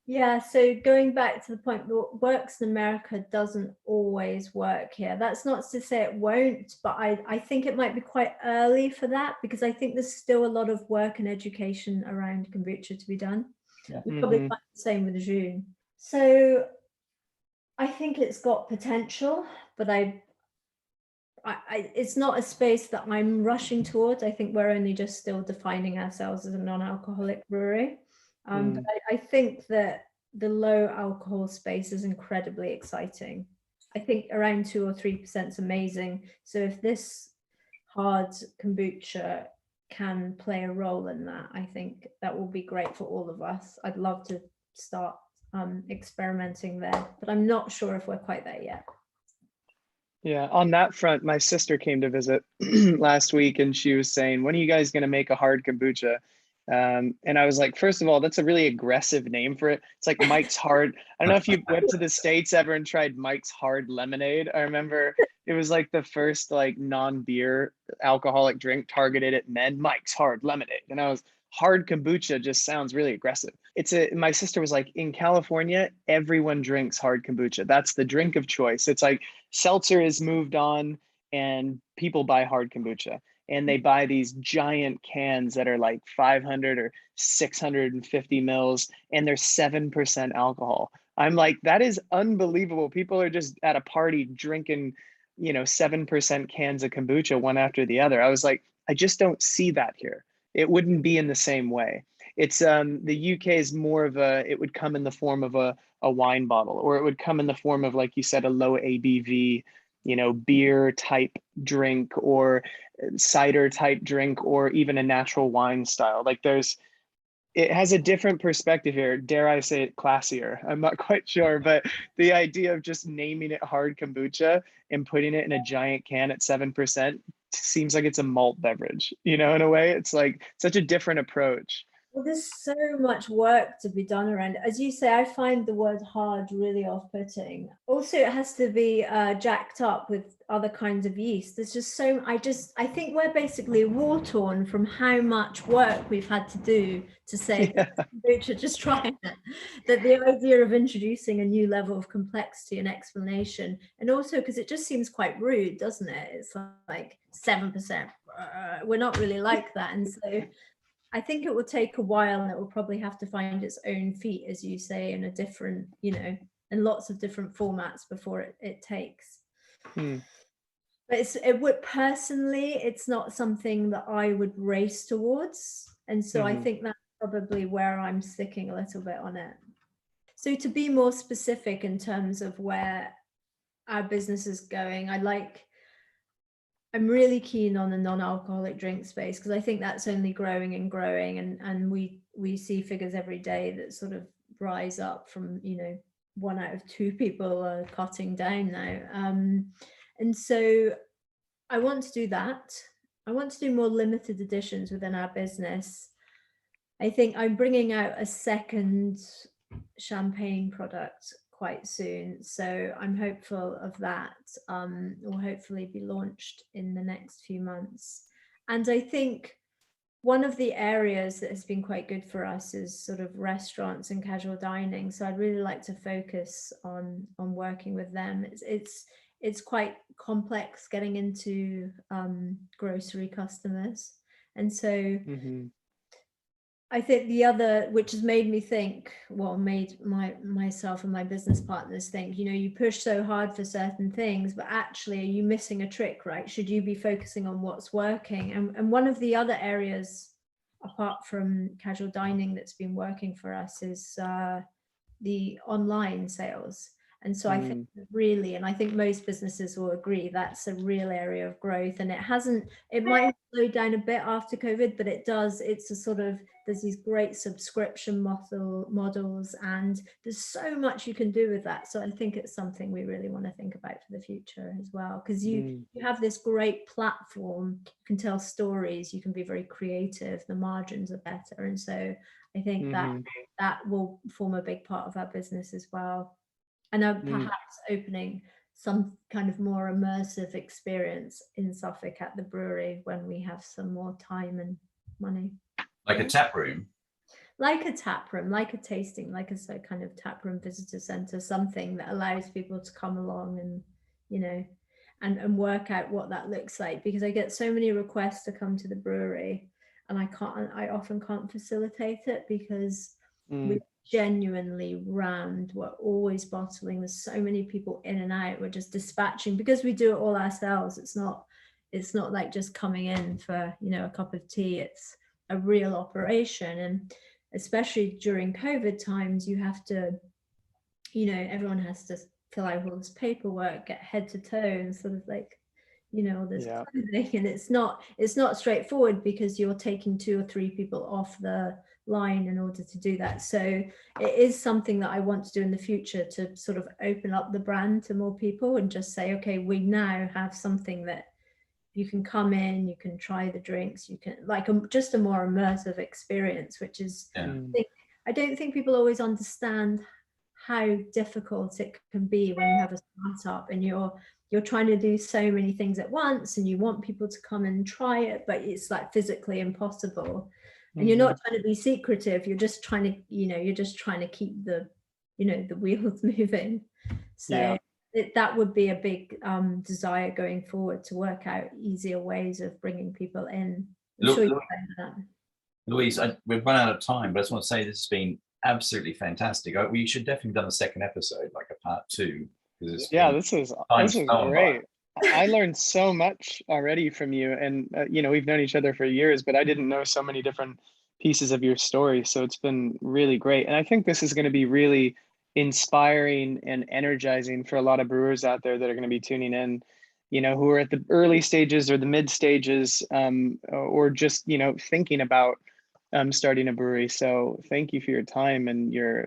B: Yeah, so going back to the point, what works in America doesn't always work here. That's not to say it won't, but I think it might be quite early for that, because I think there's still a lot of work and education around kombucha to be done.
A: Yeah.
B: We'll probably find the same with Jun. So I think it's got potential, but it's not a space that I'm rushing towards. I think we're only just still defining ourselves as a non-alcoholic brewery. But I think that the low alcohol space is incredibly exciting. I think around 2 or 3% is amazing. So if this hard kombucha can play a role in that, I think that will be great for all of us. I'd love to start experimenting there, but I'm not sure if we're quite there yet.
C: Yeah, on that front, my sister came to visit last week, and she was saying, when are you guys going to make a hard kombucha? And I was like, first of all, that's a really aggressive name for it. It's like Mike's Hard. I don't know if you went to the States ever and tried Mike's Hard Lemonade. I remember it was like the first like non-beer alcoholic drink targeted at men, Mike's Hard Lemonade. And I was, hard kombucha just sounds really aggressive. My sister was like, in California, everyone drinks hard kombucha. That's the drink of choice. It's like seltzer is moved on and people buy hard kombucha. And they buy these giant cans that are like 500 or 650 mils, and they're 7% alcohol. I'm like, that is unbelievable. People are just at a party drinking, 7% cans of kombucha one after the other. I was like, I just don't see that here. It wouldn't be in the same way. It's the UK is more of it would come in the form of a wine bottle, or it would come in the form of, like you said, a low ABV, beer type drink or cider type drink, or even a natural wine style. Like it has a different perspective here. Dare I say it, classier? I'm not quite sure, but the idea of just naming it hard kombucha and putting it in a giant can at 7% seems like it's a malt beverage, in a way. It's like such a different approach.
B: Well, there's so much work to be done around it. As you say, I find the word hard really off-putting. Also, it has to be jacked up with other kinds of yeast. There's just I think we're basically war-torn from how much work we've had to do to say, just try it. That the idea of introducing a new level of complexity and explanation, and also because it just seems quite rude, doesn't it? It's like 7%. We're not really like that. And so I think it will take a while, and it will probably have to find its own feet, as you say, in a different, in lots of different formats before it takes. But it's not something that I would race towards. And so I think that's probably where I'm sticking a little bit on it. So to be more specific in terms of where our business is going, I'm really keen on the non-alcoholic drink space, because I think that's only growing and growing, and we see figures every day that sort of rise up from 1 out of 2 people are cutting down now, and so I want to do that. I want to do more limited editions within our business. I think I'm bringing out a second champagne product quite soon, so I'm hopeful of that. Will hopefully be launched in the next few months. And I think one of the areas that has been quite good for us is sort of restaurants and casual dining. So I'd really like to focus on working with them. It's quite complex getting into grocery customers, and so I think the other, which has made me think, made myself and my business partners think, you push so hard for certain things, but actually, are you missing a trick, right? Should you be focusing on what's working? And one of the other areas, apart from casual dining, that's been working for us is the online sales. And so I think really, and I think most businesses will agree, that's a real area of growth. And it might have slowed down a bit after COVID, but there's these great subscription models, and there's so much you can do with that. So I think it's something we really want to think about for the future as well, because you have this great platform, you can tell stories, you can be very creative, the margins are better. And so I think that will form a big part of our business as well. And perhaps opening some kind of more immersive experience in Suffolk at the brewery when we have some more time and money.
A: Like a tap room?
B: Like a tap room, like a tasting, like a kind of tap room visitor centre, something that allows people to come along and, and work out what that looks like. Because I get so many requests to come to the brewery, and I often can't facilitate it because we genuinely rammed, we're always bottling, there's so many people in and out, we're just dispatching because we do it all ourselves. It's not like just coming in for a cup of tea. It's a real operation, and especially during COVID times, you have to everyone has to fill out all this paperwork, get head to toe, and sort of like all this clothing, and it's not straightforward because you're taking 2 or 3 people off the line in order to do that. So it is something that I want to do in the future, to sort of open up the brand to more people and just say, okay, we now have something that you can come in, you can try the drinks, you can just a more immersive experience, which is, I don't think people always understand how difficult it can be when you have a startup and you're trying to do so many things at once and you want people to come and try it, but it's like physically impossible. And you're not trying to be secretive, you're just trying to keep the wheels moving. So that would be a big desire going forward, to work out easier ways of bringing people in.
A: Louise, we've run out of time, but I just want to say this has been absolutely fantastic. We should definitely done a second episode, like a part 2.
C: This is great. I learned so much already from you, and we've known each other for years, but I didn't know so many different pieces of your story. So it's been really great. And I think this is going to be really inspiring and energizing for a lot of brewers out there that are going to be tuning in, who are at the early stages or the mid stages, or just, thinking about starting a brewery. So thank you for your time and your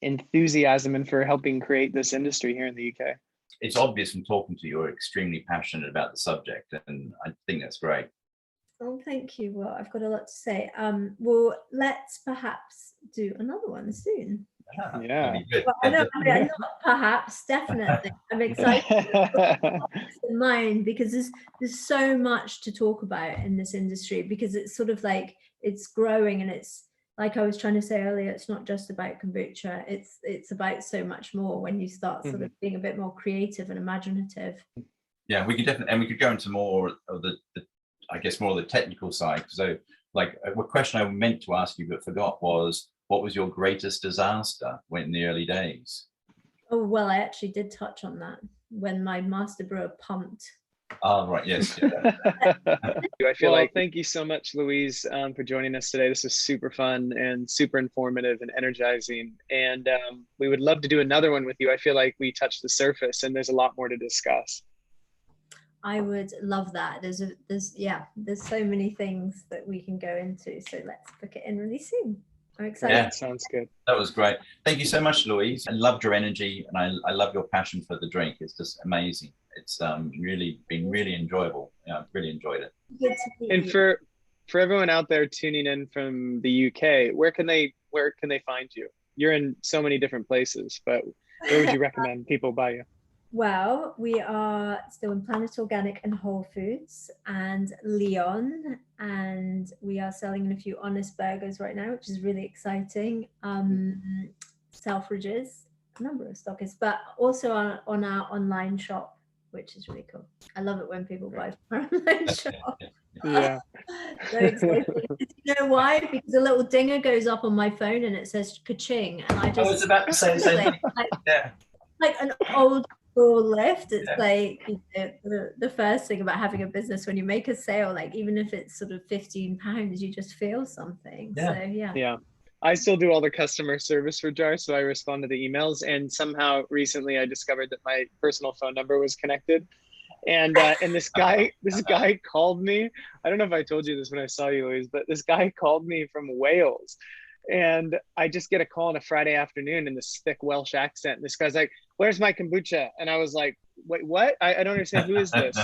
C: enthusiasm and for helping create this industry here in the UK.
A: It's obvious from talking to you, you're extremely passionate about the subject, and I think that's great.
B: Oh, thank you. Well, I've got a lot to say. Well, let's perhaps do another one soon.
C: Yeah.
B: Well, not perhaps, definitely. I'm excited in mind, because there's so much to talk about in this industry, because it's sort of like it's growing, and it's like I was trying to say earlier, it's not just about kombucha. It's about so much more when you start sort of being a bit more creative and imaginative.
A: Yeah, we could definitely, and we could go into more of the I guess more of the technical side. So, like, a question I meant to ask you but forgot was, what was your greatest disaster in the early days?
B: Oh, well, I actually did touch on that when my master brewer pumped.
A: Oh, right, yes.
C: I feel like, thank you so much, Louise, for joining us today. This was super fun and super informative and energizing. And we would love to do another one with you. I feel like we touched the surface and there's a lot more to discuss.
B: I would love that. There's so many things that we can go into. So let's book it in really soon. I'm excited.
C: Yeah, sounds good.
A: That was great. Thank you so much, Louise. I loved your energy, and I love your passion for the drink. It's just amazing. It's really been really enjoyable. Yeah, I've really enjoyed it.
B: Good to meet
C: and
B: you.
C: for everyone out there tuning in from the UK, where can they find you? You're in so many different places, but where would you recommend people buy you?
B: Well, we are still in Planet Organic and Whole Foods and Lyon, and we are selling in a few Honest Burgers right now, which is really exciting. Selfridges, a number of stockists, but also on our online shop, which is really cool. I love it when people buy from our online shop.
C: Yeah.
B: So exciting. You know why? Because a little dinger goes up on my phone and it says ka-ching, and I
A: was about to say the same thing.
B: Like an old school lift. It's like, the first thing about having a business, when you make a sale, like even if it's sort of £15, you just feel something. So yeah.
C: I still do all the customer service for Jarr, so I respond to the emails, and somehow recently I discovered that my personal phone number was connected, and this guy called me. I don't know if I told you this when I saw you, Louise, but this guy called me from Wales. And I just get a call on a Friday afternoon in this thick Welsh accent. And this guy's like, "Where's my kombucha?" And I was like, "Wait, what? I don't understand. Who is this?"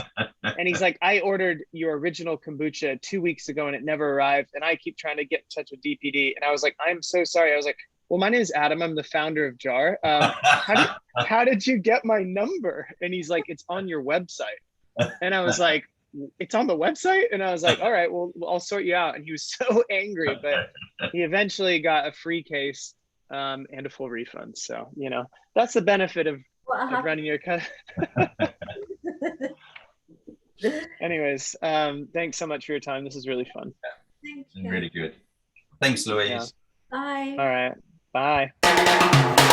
C: And he's like, "I ordered your original kombucha 2 weeks ago and it never arrived. And I keep trying to get in touch with DPD." And I was like, "I'm so sorry." I was like, "Well, my name is Adam. I'm the founder of Jarr. How did you get my number?" And he's like, "It's on your website." And I was like, "It's on the website?" And I was like, "All right, well, I'll sort you out." And he was so angry, but he eventually got a free case and a full refund. So, that's the benefit of running your Anyways, thanks so much for your time. This is really fun.
B: Thank you.
A: Really good. Thanks, Louise.
B: Bye.
C: All right. Bye.